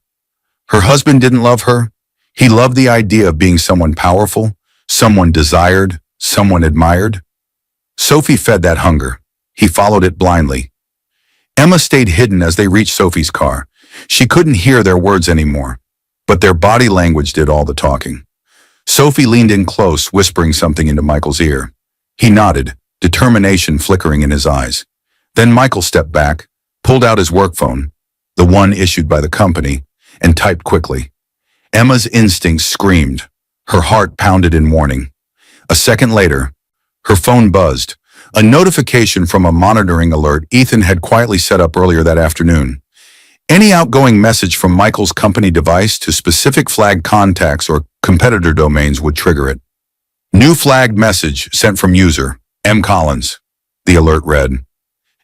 Her husband didn't love her. He loved the idea of being someone powerful, someone desired, someone admired. Sophie fed that hunger. He followed it blindly. Emma stayed hidden as they reached Sophie's car. She couldn't hear their words anymore, but their body language did all the talking. Sophie leaned in close, whispering something into Michael's ear. He nodded, determination flickering in his eyes. Then Michael stepped back, pulled out his work phone, the one issued by the company, and typed quickly. Emma's instincts screamed. Her heart pounded in warning. A second later, her phone buzzed. A notification from a monitoring alert Ethan had quietly set up earlier that afternoon. Any outgoing message from Michael's company device to specific flagged contacts or competitor domains would trigger it. New flagged message sent from user, M. Collins. The alert read.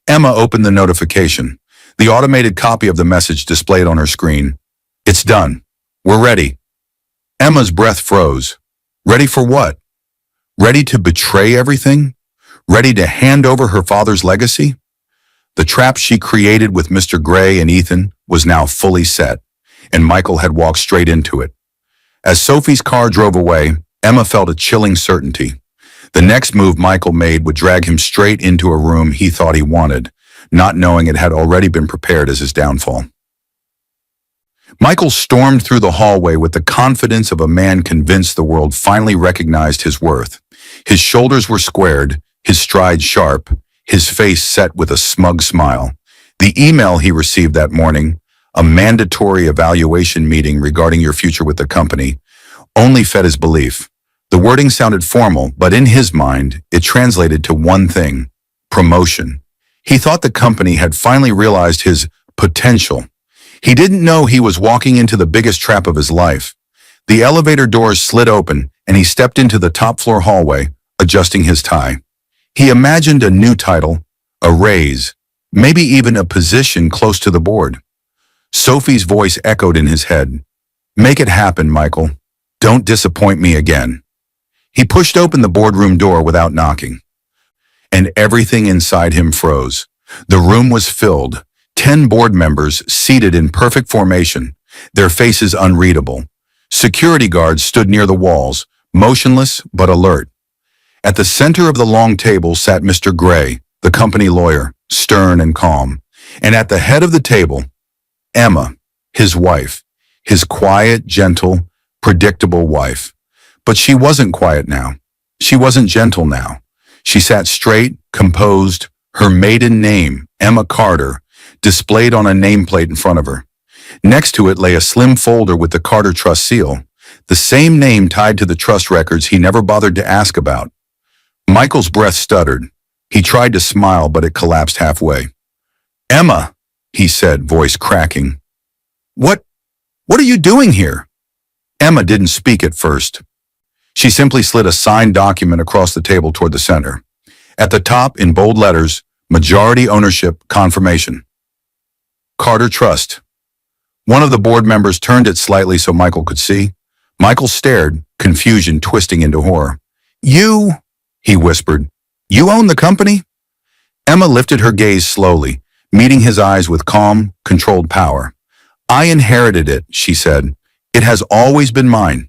Emma opened the notification. The automated copy of the message displayed on her screen. It's done. We're ready. Emma's breath froze. Ready for what? Ready to betray everything? Ready to hand over her father's legacy? The trap she created with Mr. Gray and Ethan was now fully set, and Michael had walked straight into it. As Sophie's car drove away, Emma felt a chilling certainty. The next move Michael made would drag him straight into a room he thought he wanted, not knowing it had already been prepared as his downfall. Michael stormed through the hallway with the confidence of a man convinced the world finally recognized his worth. His shoulders were squared, his stride sharp, his face set with a smug smile. The email he received that morning, a mandatory evaluation meeting regarding your future with the company, only fed his belief. The wording sounded formal, but in his mind, it translated to one thing: promotion. He thought the company had finally realized his potential. He didn't know he was walking into the biggest trap of his life. The elevator doors slid open, and he stepped into the top-floor hallway, adjusting his tie. He imagined a new title, a raise, maybe even a position close to the board. Sophie's voice echoed in his head. Make it happen, Michael. Don't disappoint me again. He pushed open the boardroom door without knocking. And everything inside him froze. The room was filled. 10 board members seated in perfect formation, their faces unreadable. Security guards stood near the walls, motionless but alert. At the center of the long table sat Mr. Gray, the company lawyer, stern and calm. And at the head of the table, Emma, his wife, his quiet, gentle, predictable wife. But she wasn't quiet now. She wasn't gentle now. She sat straight, composed, her maiden name, Emma Carter, displayed on a nameplate in front of her. Next to it lay a slim folder with the Carter Trust seal, the same name tied to the trust records he never bothered to ask about. Michael's breath stuttered. He tried to smile, but it collapsed halfway. Emma, he said, voice cracking. What are you doing here? Emma didn't speak at first. She simply slid a signed document across the table toward the center. At the top, in bold letters, majority ownership confirmation. Carter Trust. One of the board members turned it slightly so Michael could see. Michael stared, confusion twisting into horror. You, he whispered, you own the company? Emma lifted her gaze slowly, meeting his eyes with calm, controlled power. I inherited it, she said. It has always been mine.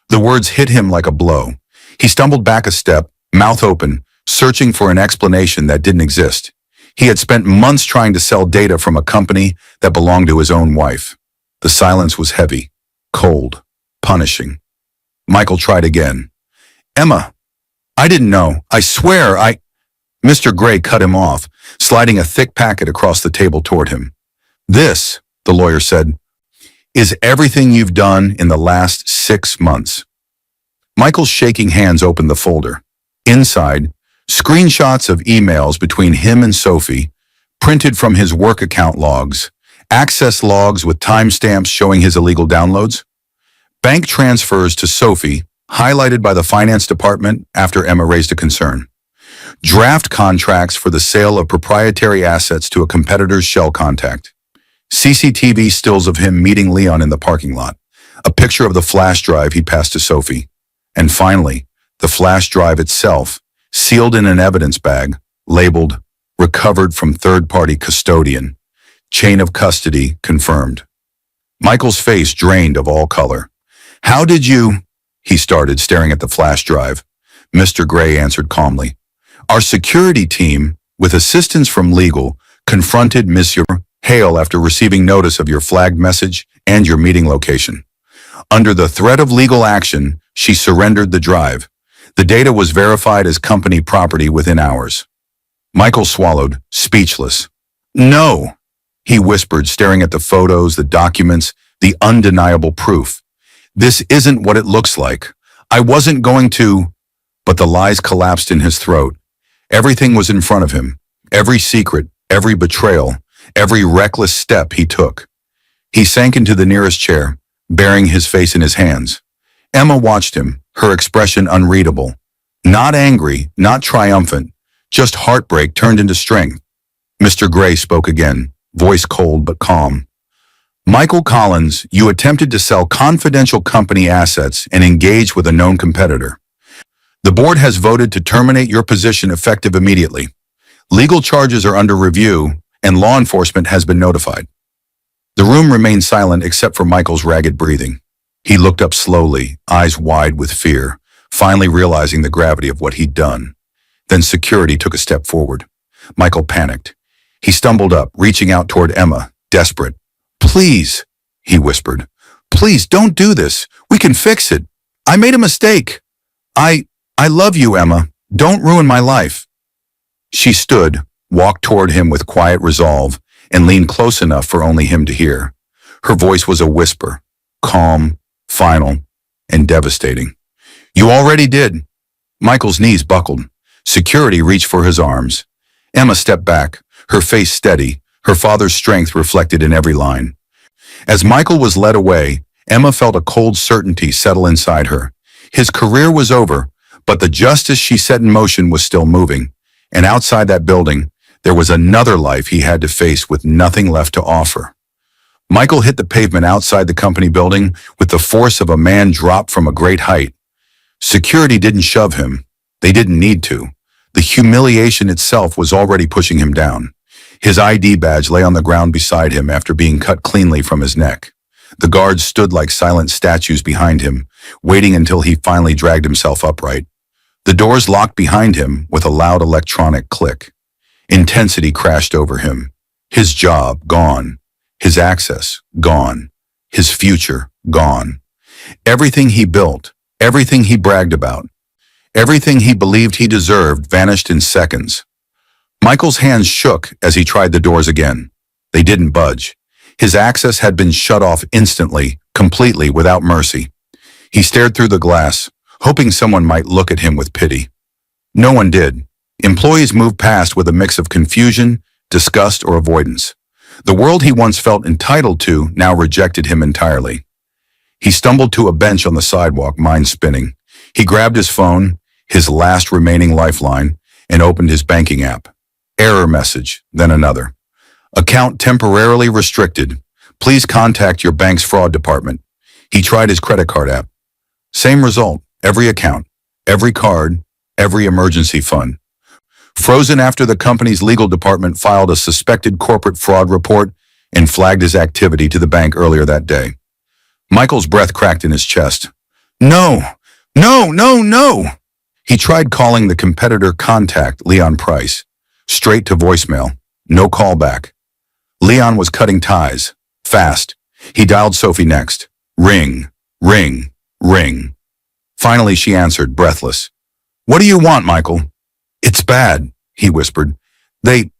The words hit him like a blow. He stumbled back a step, mouth open, searching for an explanation that didn't exist. He had spent months trying to sell data from a company that belonged to his own wife. The silence was heavy, cold, punishing. Michael tried again. Emma, I didn't know. I swear, Mr. Gray cut him off, sliding a thick packet across the table toward him. This, the lawyer said, is everything you've done in the last 6 months. Michael's shaking hands opened the folder. Inside, screenshots of emails between him and Sophie, printed from his work account logs, access logs with timestamps showing his illegal downloads, bank transfers to Sophie, highlighted by the finance department after Emma raised a concern, draft contracts for the sale of proprietary assets to a competitor's shell contact, CCTV stills of him meeting Leon in the parking lot, a picture of the flash drive he passed to Sophie, and finally, the flash drive itself, sealed in an evidence bag, labeled, recovered from third-party custodian, chain of custody confirmed. Michael's face drained of all color. How did you, he started, staring at the flash drive. Mr. Gray answered calmly. Our security team, with assistance from legal, confronted Monsieur Hale after receiving notice of your flagged message and your meeting location. Under the threat of legal action, she surrendered the drive. The data was verified as company property within hours. Michael swallowed, speechless. No, he whispered, staring at the photos, the documents, the undeniable proof. This isn't what it looks like. I wasn't going to... But the lies collapsed in his throat. Everything was in front of him. Every secret, every betrayal, every reckless step he took. He sank into the nearest chair, burying his face in his hands. Emma watched him, her expression unreadable. Not angry, not triumphant, just heartbreak turned into strength. Mr. Gray spoke again, voice cold but calm. Michael Collins, you attempted to sell confidential company assets and engage with a known competitor. The board has voted to terminate your position effective immediately. Legal charges are under review, and law enforcement has been notified. The room remained silent except for Michael's ragged breathing. He looked up slowly, eyes wide with fear, finally realizing the gravity of what he'd done. Then security took a step forward. Michael panicked. He stumbled up, reaching out toward Emma, desperate. Please, he whispered. Please, don't do this. We can fix it. I made a mistake. I love you, Emma. Don't ruin my life. She stood, walked toward him with quiet resolve, and leaned close enough for only him to hear. Her voice was a whisper, calm, final, and devastating. You already did. Michael's knees buckled. Security reached for his arms. Emma stepped back, her face steady, her father's strength reflected in every line. As Michael was led away, Emma felt a cold certainty settle inside her. His career was over, but the justice she set in motion was still moving. And outside that building, there was another life he had to face with nothing left to offer. Michael hit the pavement outside the company building with the force of a man dropped from a great height. Security didn't shove him. They didn't need to. The humiliation itself was already pushing him down. His ID badge lay on the ground beside him after being cut cleanly from his neck. The guards stood like silent statues behind him, waiting until he finally dragged himself upright. The doors locked behind him with a loud electronic click. Intensity crashed over him. His job gone. His access gone. His future gone. Everything he built, everything he bragged about, everything he believed he deserved vanished in seconds. Michael's hands shook as he tried the doors again. They didn't budge. His access had been shut off instantly, completely, without mercy. He stared through the glass, hoping someone might look at him with pity. No one did. Employees moved past with a mix of confusion, disgust, or avoidance. The world he once felt entitled to now rejected him entirely. He stumbled to a bench on the sidewalk, mind spinning. He grabbed his phone, his last remaining lifeline, and opened his banking app. Error message, then another. Account temporarily restricted. Please contact your bank's fraud department. He tried his credit card app. Same result. Every account, every card, every emergency fund. Frozen after the company's legal department filed a suspected corporate fraud report and flagged his activity to the bank earlier that day. Michael's breath cracked in his chest. No, no, no, no! He tried calling the competitor contact, Leon Price. Straight to voicemail. No callback. Leon was cutting ties. Fast. He dialed Sophie next. Ring. Ring. Ring. Finally she answered, breathless. What do you want, Michael? It's bad, he whispered. They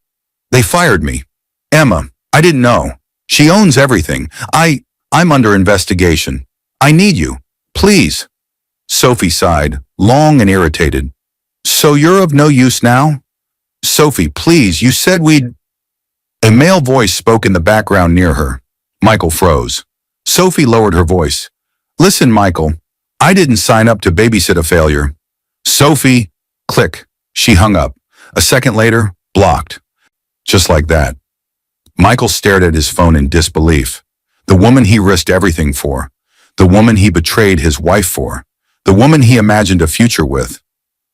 fired me. Emma, I didn't know. She owns everything. I'm under investigation. I need you. Please. Sophie sighed, long and irritated. So you're of no use now? Sophie, please, you said we'd... A male voice spoke in the background near her. Michael froze. Sophie lowered her voice. Listen, Michael, I didn't sign up to babysit a failure. Sophie, click. She hung up. A second later, blocked. Just like that. Michael stared at his phone in disbelief. The woman he risked everything for. The woman he betrayed his wife for. The woman he imagined a future with.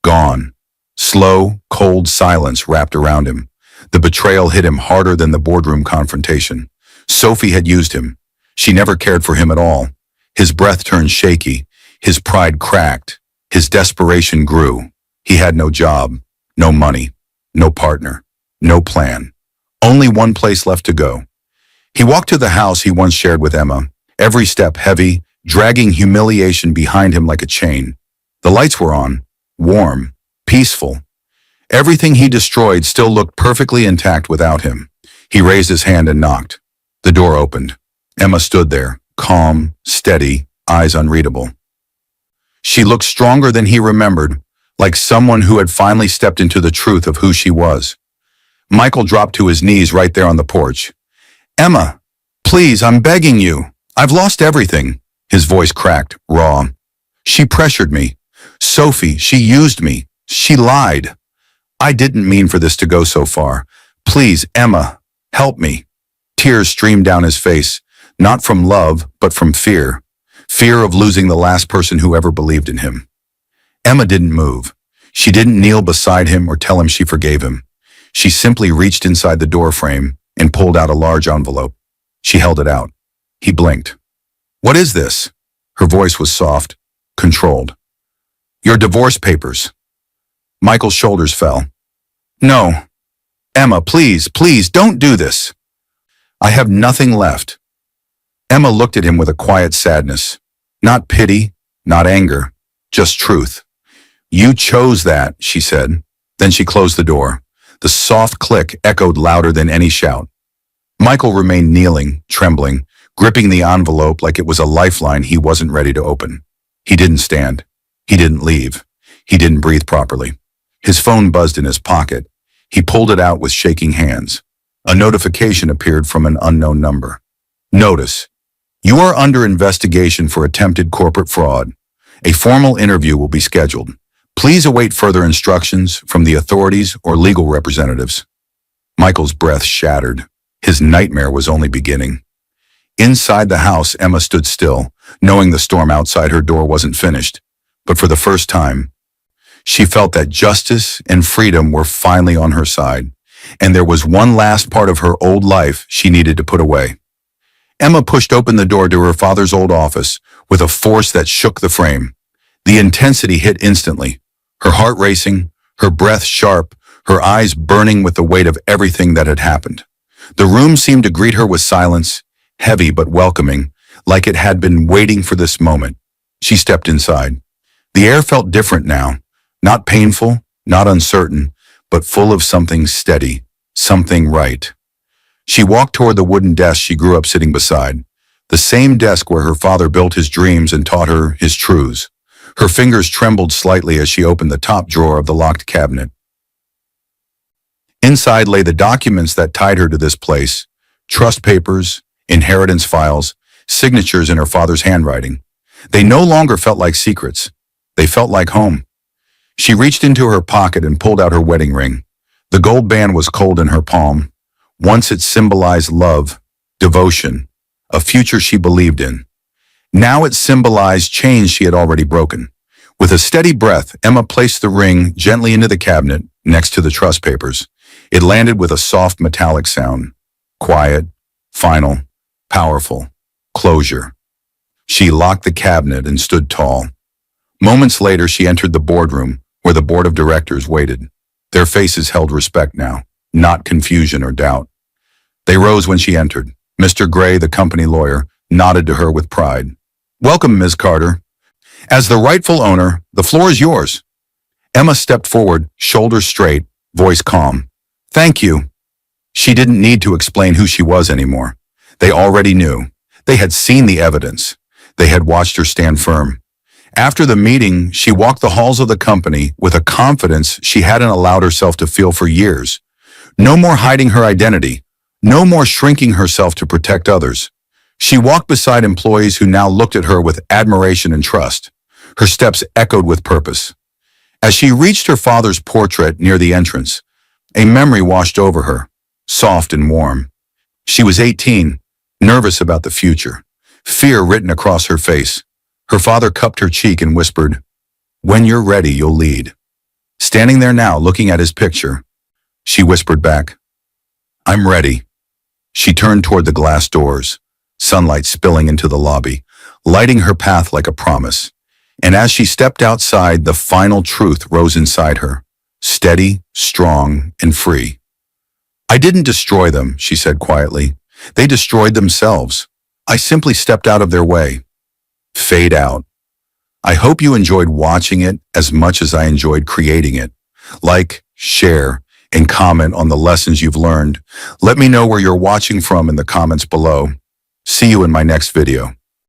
Gone. Slow, cold silence wrapped around him. The betrayal hit him harder than the boardroom confrontation. Sophie had used him. She never cared for him at all. His breath turned shaky. His pride cracked. His desperation grew. He had no job, no money, no partner, no plan. Only one place left to go. He walked to the house he once shared with Emma, every step heavy, dragging humiliation behind him like a chain. The lights were on, warm, peaceful. Everything he destroyed still looked perfectly intact without him. He raised his hand and knocked. The door opened. Emma stood there, calm, steady, eyes unreadable. She looked stronger than he remembered, like someone who had finally stepped into the truth of who she was. Michael dropped to his knees right there on the porch. Emma, please, I'm begging you. I've lost everything. His voice cracked, raw. She pressured me. Sophie, she used me. She lied. I didn't mean for this to go so far. Please, Emma, help me. Tears streamed down his face, not from love, but from fear. Fear of losing the last person who ever believed in him. Emma didn't move. She didn't kneel beside him or tell him she forgave him. She simply reached inside the door frame and pulled out a large envelope. She held it out. He blinked. What is this? Her voice was soft, controlled. Your divorce papers. Michael's shoulders fell. No. Emma, please, please, don't do this. I have nothing left. Emma looked at him with a quiet sadness. Not pity, not anger, just truth. You chose that, she said. Then she closed the door. The soft click echoed louder than any shout. Michael remained kneeling, trembling, gripping the envelope like it was a lifeline he wasn't ready to open. He didn't stand. He didn't leave. He didn't breathe properly. His phone buzzed in his pocket. He pulled it out with shaking hands. A notification appeared from an unknown number. Notice: you are under investigation for attempted corporate fraud. A formal interview will be scheduled. Please await further instructions from the authorities or legal representatives. Michael's breath shattered. His nightmare was only beginning. Inside the house, Emma stood still, knowing the storm outside her door wasn't finished. But for the first time, she felt that justice and freedom were finally on her side, and there was one last part of her old life she needed to put away. Emma pushed open the door to her father's old office with a force that shook the frame. The intensity hit instantly, her heart racing, her breath sharp, her eyes burning with the weight of everything that had happened. The room seemed to greet her with silence, heavy but welcoming, like it had been waiting for this moment. She stepped inside. The air felt different now, not painful, not uncertain, but full of something steady, something right. She walked toward the wooden desk she grew up sitting beside, the same desk where her father built his dreams and taught her his truths. Her fingers trembled slightly as she opened the top drawer of the locked cabinet. Inside lay the documents that tied her to this place: trust papers, inheritance files, signatures in her father's handwriting. They no longer felt like secrets. They felt like home. She reached into her pocket and pulled out her wedding ring. The gold band was cold in her palm. Once it symbolized love, devotion, a future she believed in. Now it symbolized chains she had already broken. With a steady breath, Emma placed the ring gently into the cabinet next to the trust papers. It landed with a soft metallic sound. Quiet, final, powerful. Closure. She locked the cabinet and stood tall. Moments later, she entered the boardroom, where the board of directors waited. Their faces held respect now, not confusion or doubt. They rose when she entered. Mr. Gray, the company lawyer, nodded to her with pride. "Welcome, Ms. Carter. As the rightful owner, the floor is yours." Emma stepped forward, shoulders straight, voice calm. "Thank you." She didn't need to explain who she was anymore. They already knew. They had seen the evidence. They had watched her stand firm. After the meeting, she walked the halls of the company with a confidence she hadn't allowed herself to feel for years. No more hiding her identity. No more shrinking herself to protect others. She walked beside employees who now looked at her with admiration and trust. Her steps echoed with purpose. As she reached her father's portrait near the entrance, a memory washed over her, soft and warm. She was 18, nervous about the future, fear written across her face. Her father cupped her cheek and whispered, "When you're ready, you'll lead." Standing there now, looking at his picture, she whispered back, "I'm ready." She turned toward the glass doors, sunlight spilling into the lobby, lighting her path like a promise. And as she stepped outside, the final truth rose inside her, steady, strong, and free. "I didn't destroy them," she said quietly. "They destroyed themselves. I simply stepped out of their way." Fade out. I hope you enjoyed watching it as much as I enjoyed creating it. Like, share, and comment on the lessons you've learned. Let me know where you're watching from in the comments below. See you in my next video.